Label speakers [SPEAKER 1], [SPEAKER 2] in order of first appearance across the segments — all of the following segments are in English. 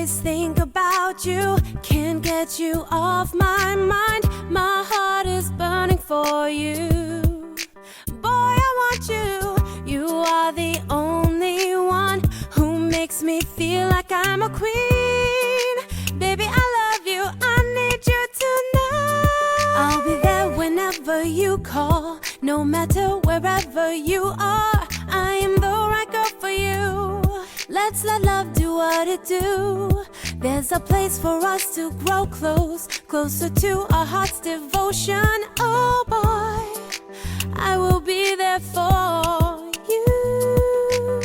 [SPEAKER 1] always think about you, can't get you off my mind. My heart is burning for you. Boy, I want you. You are the only one who makes me feel like I'm a queen. Baby, I love you, I need you tonight. I'll be there whenever you call, no matter wherever you are. I am the right girl for you. Let's let love do what it do. There's a place for us to grow close, closer to our heart's devotion. Oh boy, I will be there for you.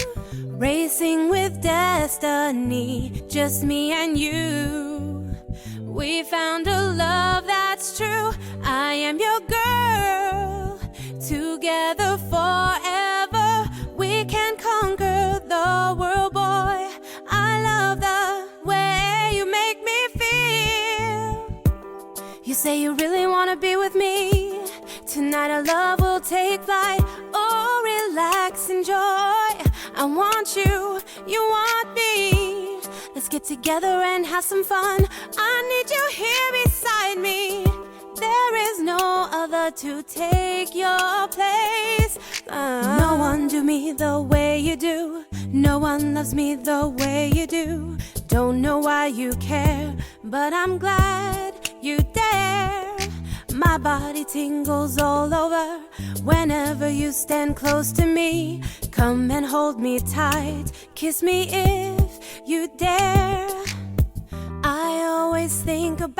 [SPEAKER 1] Racing with destiny, just me and you. We found a love that's true. I am your girl. Together forever, we can conquer the world, boy. I love the way you make me feel. You say you really wanna be with me. Tonight our love will take flight. Oh, relax, enjoy. I want you, you want me. Let's get together and have some fun. I need you here beside me. There is no other to take your place. No one do me the way you do. No one loves me the way you do. Don't know why you care, but I'm glad you dare. My body tingles all over whenever you stand close to me. Come and hold me tight, kiss me if you dare. I always think about